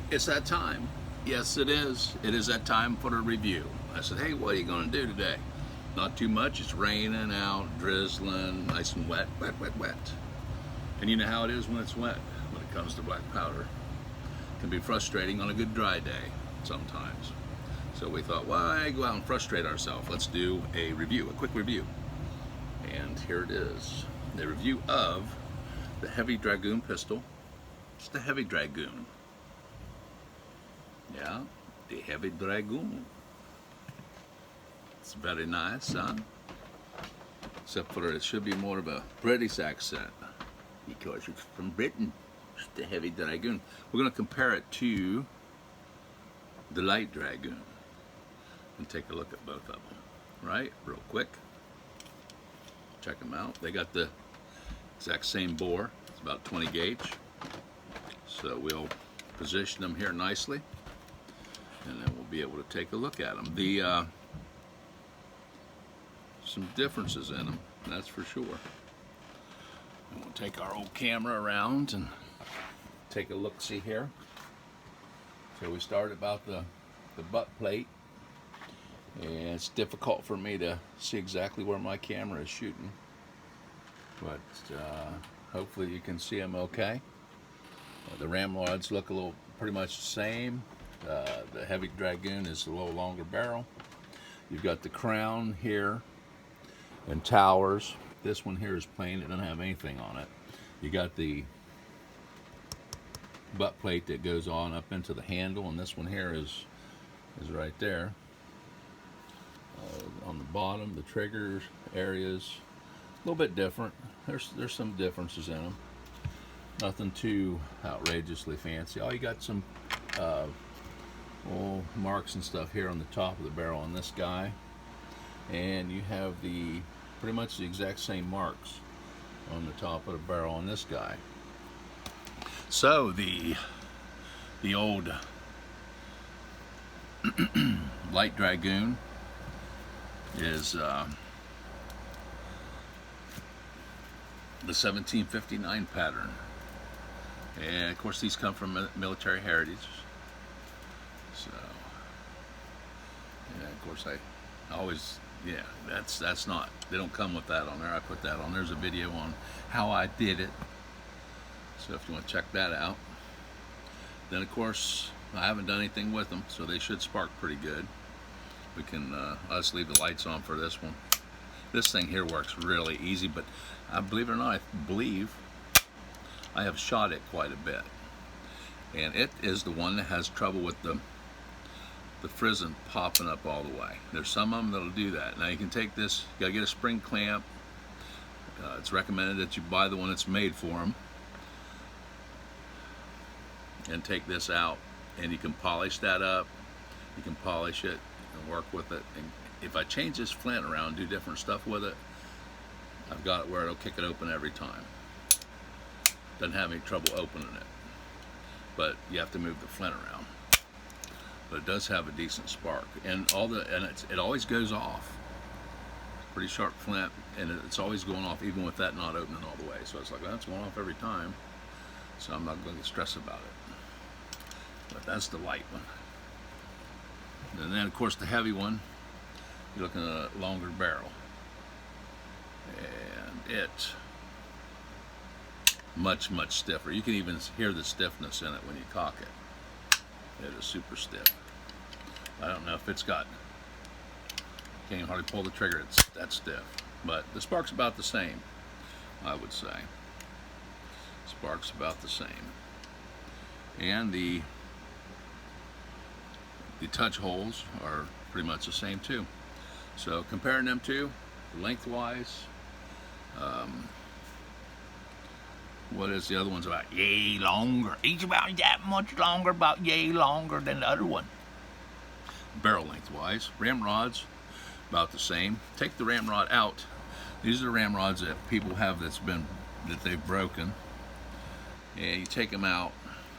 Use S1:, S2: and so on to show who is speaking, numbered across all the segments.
S1: It's that time. Yes, it is. It is that time for the review. I said, hey, what are you going to do today? Not too much. It's raining out, drizzling, nice and wet, wet, wet, wet. And you know how it is when it's wet, when it comes to black powder. It can be frustrating on a good dry day sometimes. So we thought, why go out and frustrate ourselves? Let's do a review, a quick review. And here it is. The review of the Heavy Dragoon pistol. It's the Heavy Dragoon. Yeah, the Heavy Dragoon. It's very nice, huh? Except for it should be more of a British accent because it's from Britain. It's the Heavy Dragoon. We're going to compare it to the Light Dragoon and take a look at both of them, right? Real quick. Check them out. They got the exact same bore. It's about 20 gauge. So we'll position them here nicely, and then we'll be able to take a look at them. The some differences in them, that's for sure. And we'll take our old camera around and take a look-see here. So we start about the butt plate, and it's difficult for me to see exactly where my camera is shooting, but hopefully you can see them okay. The ramrods look pretty much the same. The Heavy Dragoon is a little longer barrel. You've got the crown here and towers. This one here is plain, it doesn't have anything on it. You got the butt plate that goes on up into the handle, and this one here is right there. On the bottom, the trigger areas a little bit different. There's some differences in them. Nothing too outrageously fancy. Oh, you got some marks and stuff here on the top of the barrel on this guy, and you have pretty much the exact same marks on the top of the barrel on this guy. So the old Light Dragoon is the 1759 pattern, and of course these come from military heritage. So yeah, of course I always, yeah, that's not, they don't come with that on there. I put that on. There's a video on how I did it, so if you want to check that out. Then of course I haven't done anything with them, so they should spark pretty good. We can I'll just leave the lights on for this one. This thing here works really easy, but I believe it or not, I believe I have shot it quite a bit, and it is the one that has trouble with the frizzen popping up all the way. There's some of them that'll do that. Now you can take this, you gotta get a spring clamp. It's recommended that you buy the one that's made for them, and take this out, and you can polish that up. You can polish it and work with it. And if I change this flint around, do different stuff with it, I've got it where it'll kick it open every time. Doesn't have any trouble opening it, but you have to move the flint around. But it does have a decent spark, and it always goes off. Pretty sharp flint, and it's always going off, even with that not opening all the way. So it's like, well, that's going off every time, so I'm not going to stress about it. But that's the light one. And then of course the heavy one, you're looking at a longer barrel, and it's much stiffer. You can even hear the stiffness in it when you cock it. It is super stiff. I don't know if it's got, can't even hardly pull the trigger, it's that stiff. But the spark's about the same, I would say. Spark's about the same. And the touch holes are pretty much the same too. So comparing them two, lengthwise, what is the other one's about? Yay longer. Each about that much longer, about yay longer than the other one. Barrel lengthwise, ramrods about the same. Take the ramrod out. These are the ramrods that people have that they've broken, and you take them out,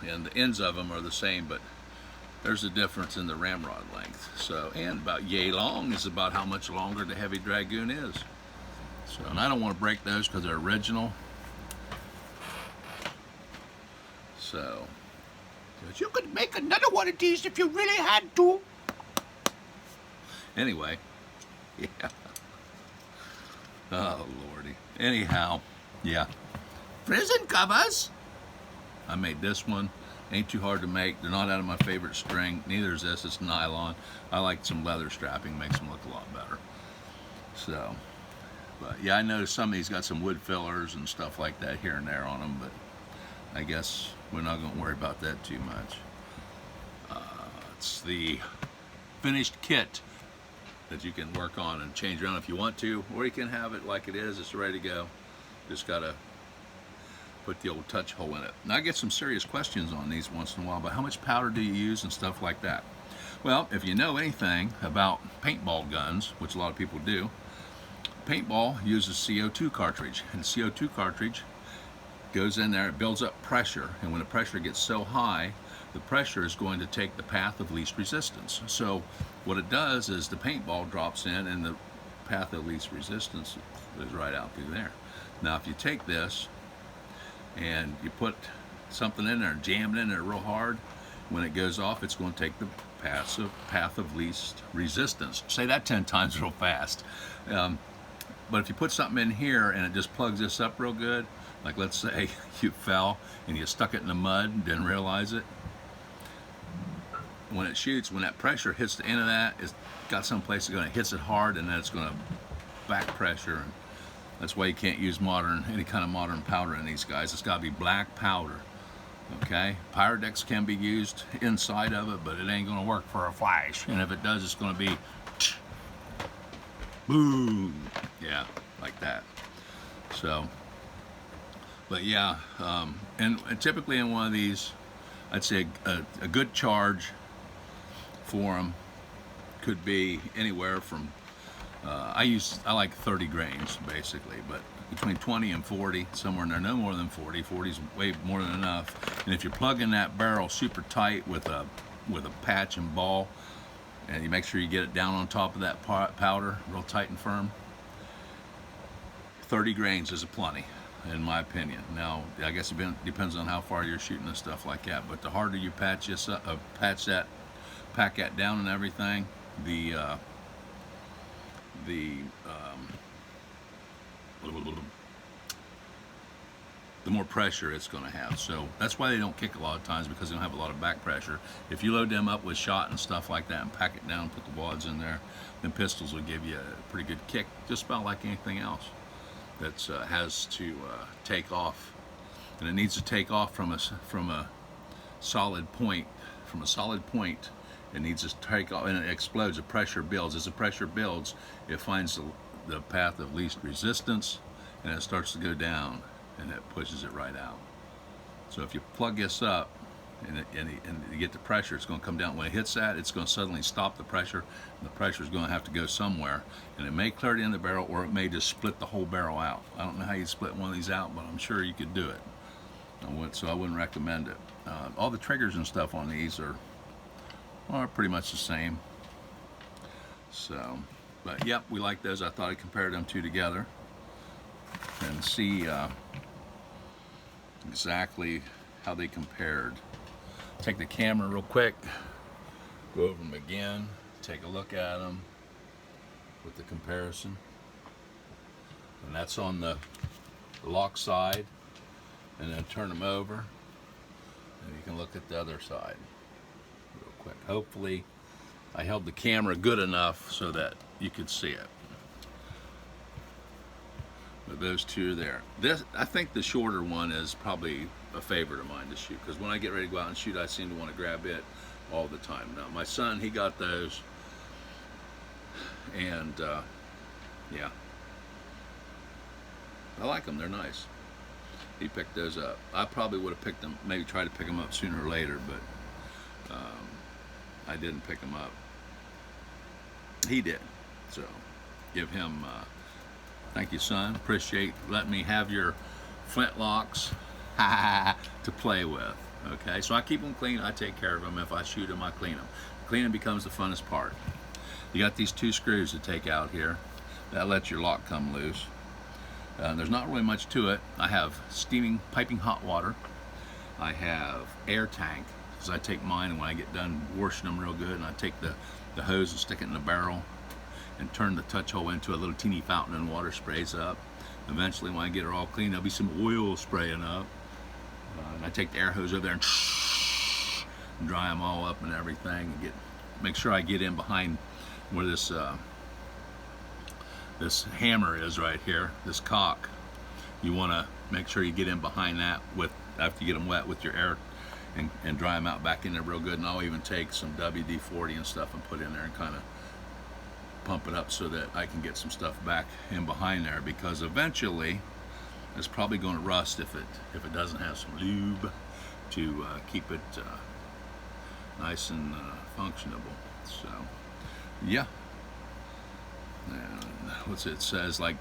S1: and the ends of them are the same, but there's a difference in the ramrod length. So, and about yay long is about how much longer the Heavy Dragoon is. So, and I don't want to break those because they're original. So, Says, you could make another one of these if you really had to. Anyway, yeah. Oh, Lordy. Anyhow, yeah. Prison covers. I made this one. Ain't too hard to make. They're not out of my favorite string. Neither is this. It's nylon. I like some leather strapping. Makes them look a lot better. So, but yeah, I noticed some of these got some wood fillers and stuff like that here and there on them, but I guess we're not going to worry about that too much. It's the finished kit that you can work on and change around if you want to, or you can have it like it is. It's ready to go. Just got to put the old touch hole in it. Now I get some serious questions on these once in a while, but how much powder do you use and stuff like that? Well, if you know anything about paintball guns, which a lot of people do, paintball uses CO2 cartridge, and CO2 cartridge goes in there, it builds up pressure, and when the pressure gets so high, the pressure is going to take the path of least resistance. So what it does is the paintball drops in and the path of least resistance is right out through there. Now if you take this and you put something in there and jam it in there real hard, when it goes off, it's going to take the path of least resistance. Say that 10 times real fast. But if you put something in here and it just plugs this up real good, like let's say you fell and you stuck it in the mud and didn't realize it, when it shoots, when that pressure hits the end of that, it's got some place it's going to hit it hard, and then it's going to back pressure. And that's why you can't use any kind of modern powder in these guys. It's got to be black powder. Okay, Pyrodex can be used inside of it, but it ain't going to work for a flash. And if it does, it's going to be boom. Yeah, like that. So, but yeah, and typically in one of these, I'd say a good charge for them could be anywhere from I like 30 grains basically, but between 20 and 40, somewhere in there, no more than 40. 40 is way more than enough. And if you're plugging that barrel super tight with a patch and ball, and you make sure you get it down on top of that powder real tight and firm, 30 grains is a plenty, in my opinion. Now, I guess it depends on how far you're shooting and stuff like that, but the harder you pack that down and everything, the more pressure it's going to have. So that's why they don't kick a lot of times, because they don't have a lot of back pressure. If you load them up with shot and stuff like that and pack it down, put the wads in there, then pistols will give you a pretty good kick, just about like anything else that has to take off. And it needs to take off from a solid point. From a solid point, it needs to take off, and it explodes. The pressure builds. As the pressure builds, it finds the path of least resistance, and it starts to go down, and it pushes it right out. So if you plug this up and you get the pressure, it's going to come down. When it hits that, it's going to suddenly stop the pressure, and the pressure is going to have to go somewhere, and it may clear it in the barrel, or it may just split the whole barrel out. I don't know how you split one of these out, but I'm sure you could do it. So I wouldn't recommend it. All the triggers and stuff on these are pretty much the same. So, but yep, we like those. I thought I'd compare them two together and see exactly how they compared. Take the camera real quick, go over them again, take a look at them with the comparison. And that's on the lock side, and then turn them over, and you can look at the other side real quick. Hopefully I held the camera good enough so that you could see it. But those two are there. I think the shorter one is probably a favorite of mine to shoot, because when I get ready to go out and shoot, I seem to want to grab it all the time. Now my son, he got those, and yeah, I like them. They're nice. He picked those up. I probably would have picked them, maybe tried to pick them up sooner or later, but I didn't pick them up. He did. So give him thank you, son. Appreciate letting me have your Flintlocks to play with. Okay, so I keep them clean. I take care of them. If I shoot them, I clean them. Cleaning becomes the funnest part. You got these two screws to take out here. That lets your lock come loose. There's not really much to it. I have steaming, piping hot water. I have air tank, because I take mine, and when I get done washing them real good, and I take the hose and stick it in the barrel and turn the touch hole into a little teeny fountain, and water sprays up. Eventually, when I get her all clean, there'll be some oil spraying up. And I take the air hose over there and dry them all up and everything, and make sure I get in behind where this hammer is right here, this cock. You want to make sure you get in behind that after you get them wet with your air, and dry them out back in there real good. And I'll even take some WD-40 and stuff and put in there and kind of pump it up so that I can get some stuff back in behind there, because eventually it's probably going to rust if it doesn't have some lube to keep it nice and functionable. So yeah, and what's it says, like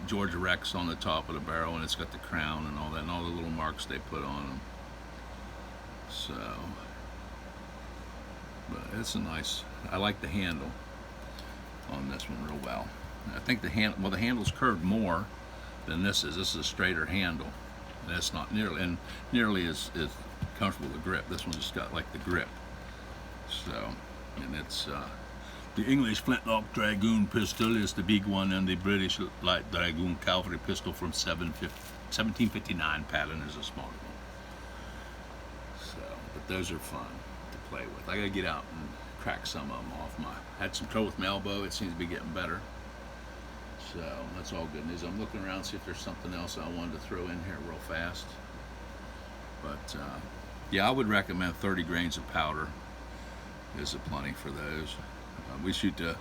S1: Georgia Rex on the top of the barrel, and it's got the crown and all that, and all the little marks they put on them. So, but it's a nice, I like the handle on this one real well. I think the handle's curved more than this is. This is a straighter handle, and it's not nearly as comfortable to grip. This one just got like the grip. So, and it's the English Flintlock Dragoon pistol is the big one, and the British light Dragoon Calvary pistol from 1759 pattern is a smaller one. So, but those are fun to play with. I gotta get out and crack some of them off. I had some trouble with my elbow. It seems to be getting better. So that's all good news. I'm looking around to see if there's something else I wanted to throw in here real fast. But yeah, I would recommend 30 grains of powder is a plenty for those. We shoot the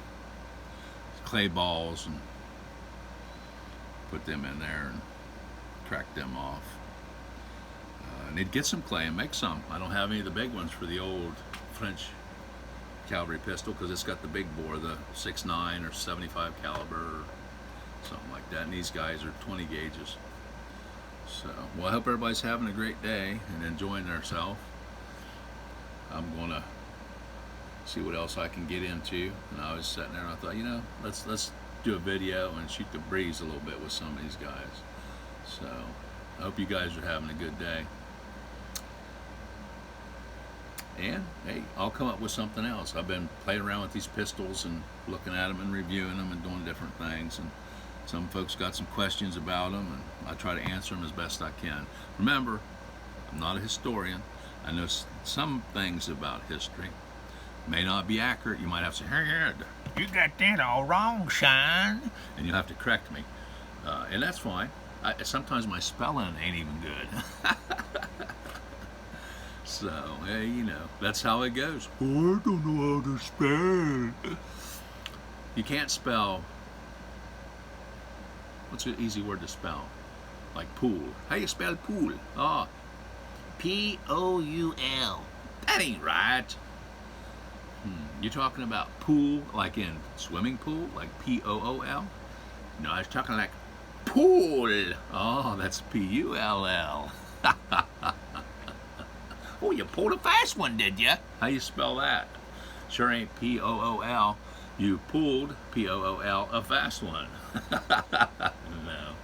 S1: clay balls and put them in there and crack them off. And they'd get some clay and make some. I don't have any of the big ones for the old French Calvary pistol, because it's got the big bore, the 6.9 or 75 caliber or something like that, and these guys are 20 gauges. So, well, I hope everybody's having a great day and enjoying themselves. I'm gonna see what else I can get into, and I was sitting there and I thought, you know, let's do a video and shoot the breeze a little bit with some of these guys. So I hope you guys are having a good day. And hey, I'll come up with something else. I've been playing around with these pistols and looking at them and reviewing them and doing different things, and some folks got some questions about them, and I try to answer them as best I can. Remember, I'm not a historian. I know some things about history. May not be accurate. You might have to say, hey, you got that all wrong, son, and you'll have to correct me, and that's fine. Sometimes my spelling ain't even good. So, hey, you know, that's how it goes. Oh, I don't know how to spell. You can't spell. What's an easy word to spell? Like pool. How you spell pool? Oh, P-O-U-L. That ain't right. You're talking about pool like in swimming pool, like P-O-O-L? No, I was talking like pool. Oh, that's P-U-L-L. Oh, you pulled a fast one, did ya? How you spell that? Sure ain't P-O-O-L. You pulled, P-O-O-L, a fast one. No,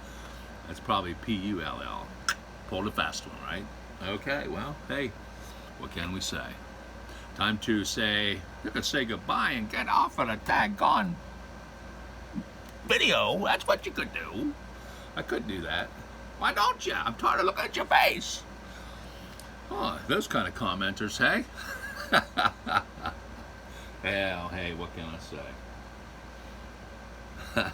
S1: that's probably P-U-L-L. Pulled a fast one, right? Okay, well, hey, what can we say? Time to say, you could say goodbye and get off of the tag-on video. That's what you could do. I could do that. Why don't you? I'm tired of looking at your face. Oh, those kind of commenters, hey? Well, hey, what can I say?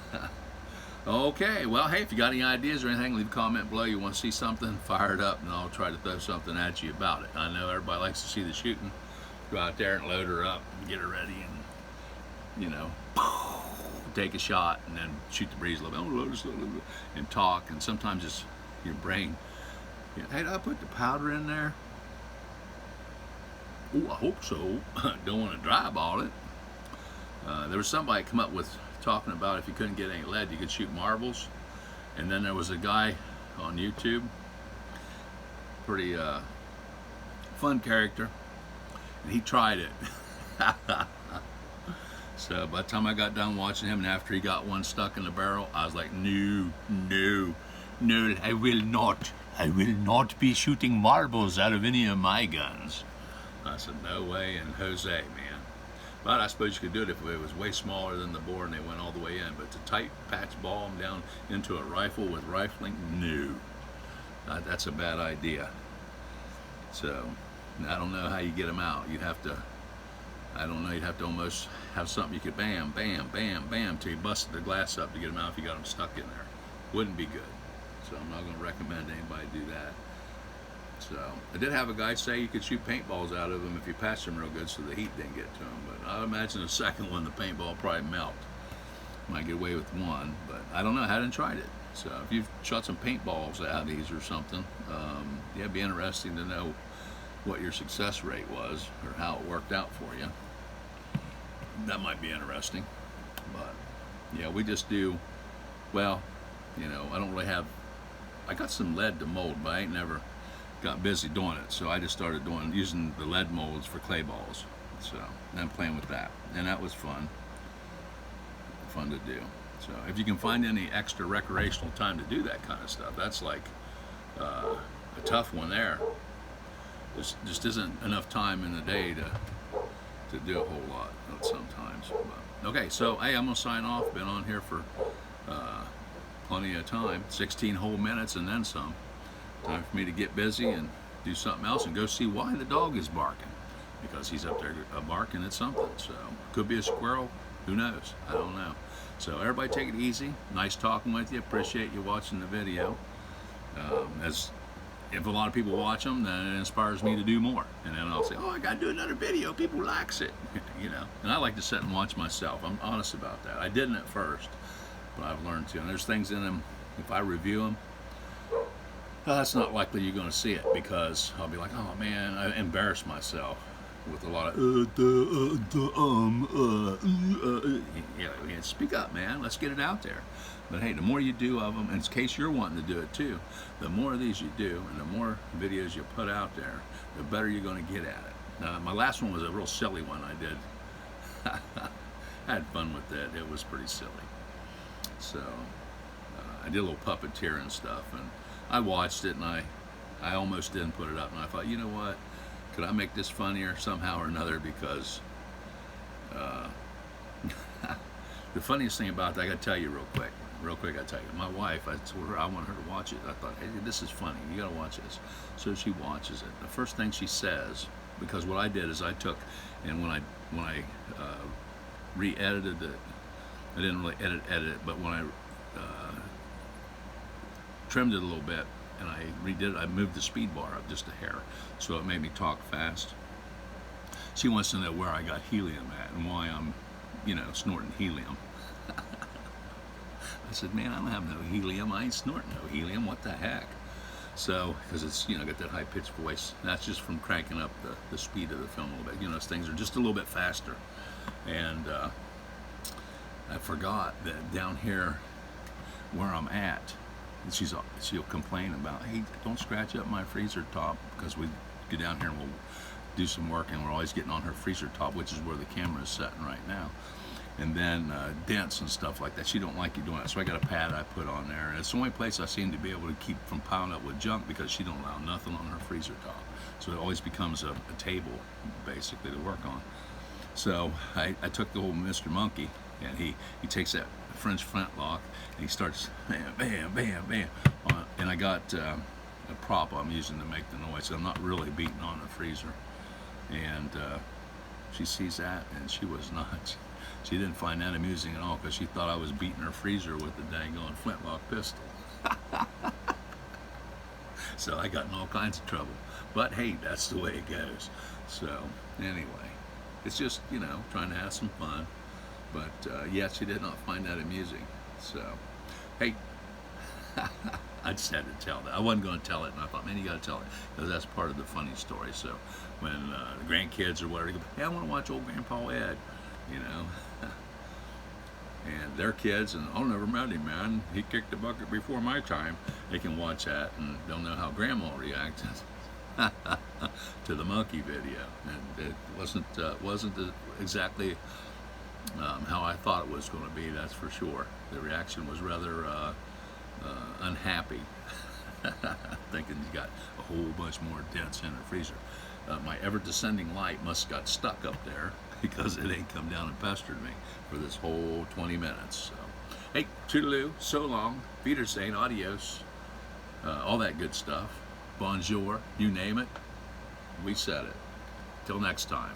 S1: Okay, well, hey, if you got any ideas or anything, leave a comment below. You want to see something, fire it up, and I'll try to throw something at you about it. I know everybody likes to see the shooting. Go out there and load her up and get her ready and, you know, take a shot and then shoot the breeze a little bit, and talk. And sometimes it's your brain. You know, hey, did I put the powder in there? Oh, I hope so. Don't want to dry ball it. There was somebody come up with talking about if you couldn't get any lead, you could shoot marbles. And then there was a guy on YouTube, pretty fun character, and he tried it. So by the time I got done watching him, and after he got one stuck in the barrel, I was like, no, no, no, I will not be shooting marbles out of any of my guns. I said, no way in Jose, man. But I suppose you could do it if it was way smaller than the bore and they went all the way in. But to tight patch ball them down into a rifle with rifling, no. That's a bad idea. So I don't know how you get them out. You'd have to, I don't know, you'd have to almost have something you could bam, bam, bam, bam till you busted the glass up to get them out if you got them stuck in there. Wouldn't be good. So I'm not going to recommend anybody do that. So I did have a guy say you could shoot paintballs out of them if you patched them real good so the heat didn't get to them. But I imagine the second one, the paintball probably melt. Might get away with one, but I don't know. I hadn't tried it. So if you've shot some paintballs out of these or something, yeah, it'd be interesting to know what your success rate was or how it worked out for you. That might be interesting. But yeah, we just do, well, you know, I don't really have, I got some lead to mold, but I ain't never got busy doing it. So I just started using the lead molds for clay balls. So I'm playing with that. And that was fun to do. So if you can find any extra recreational time to do that kind of stuff, that's like a tough one there. Just isn't enough time in the day to do a whole lot sometimes. But, okay, so hey, I'm gonna sign off. Been on here for plenty of time, 16 whole minutes and then some. Time for me to get busy and do something else and go see why the dog is barking, because he's up there barking at something. So could be a squirrel, who knows, I don't know. So everybody take it easy. Nice talking with you. Appreciate you watching the video. As if a lot of people watch them, then it inspires me to do more. And then I'll say, oh, I gotta do another video. People likes it, you know. And I like to sit and watch myself. I'm honest about that. I didn't at first, but I've learned to. And there's things in them, if I review them, that's not likely you're going to see it, because I'll be like, oh man, I embarrass myself with a lot of yeah, speak up, man. Let's get it out there. But hey, the more you do of them, in case you're wanting to do it too, the more of these you do and the more videos you put out there, the better you're going to get at it. Now, my last one was a real silly one I did. I had fun with that. It was pretty silly. So I did a little puppeteer and stuff, and I watched it, and I almost didn't put it up, and I thought, you know what, could I make this funnier somehow or another? Because the funniest thing about that, I got to tell you real quick, I tell you, my wife, I told her I want her to watch it. I thought, hey, this is funny, you got to watch this. So she watches it. The first thing she says, because what I did is I took, and when I re-edited it, I didn't really edit it, but when I trimmed it a little bit and I redid it, I moved the speed bar up just a hair, so it made me talk fast. She wants to know where I got helium at and why I'm, you know, snorting helium. I said, man, I don't have no helium. I ain't snorting no helium. What the heck? So, because it's, you know, got that high-pitched voice. That's just from cranking up the speed of the film a little bit. You know, those things are just a little bit faster. And I forgot that down here where I'm at, she'll complain about, hey, don't scratch up my freezer top, because we go down here and we'll do some work and we're always getting on her freezer top, which is where the camera is sitting right now, and then dents and stuff like that. She don't like you doing that, so I got a pad I put on there, and it's the only place I seem to be able to keep from piling up with junk, because she don't allow nothing on her freezer top, so it always becomes a table basically to work on. So I took the old Mr. Monkey, and he takes that French Flintlock and he starts bam, bam, bam, bam, and I got a prop I'm using to make the noise, so I'm not really beating on the freezer. And she sees that, and she was not. She didn't find that amusing at all, because she thought I was beating her freezer with the dang on Flintlock pistol. So I got in all kinds of trouble. But hey, that's the way it goes. So anyway, it's just, you know, trying to have some fun. But yeah, she did not find that amusing. So, hey, I just had to tell that. I wasn't going to tell it, and I thought, man, you got to tell it, because that's part of the funny story. So when the grandkids or whatever, they go, hey, I want to watch old Grandpa Ed, you know. And their kids, and I'll never met him, man. He kicked the bucket before my time. They can watch that and they'll know how Grandma reacted to the monkey video. And it wasn't exactly how I thought it was going to be, that's for sure. The reaction was rather unhappy, thinking you got a whole bunch more dents in the freezer. My ever-descending light must have got stuck up there because it ain't come down and pestered me for this whole 20 minutes. So, hey, toodaloo, so long, Wiedersehen, adios, all that good stuff. Bonjour, you name it, we said it. Till next time.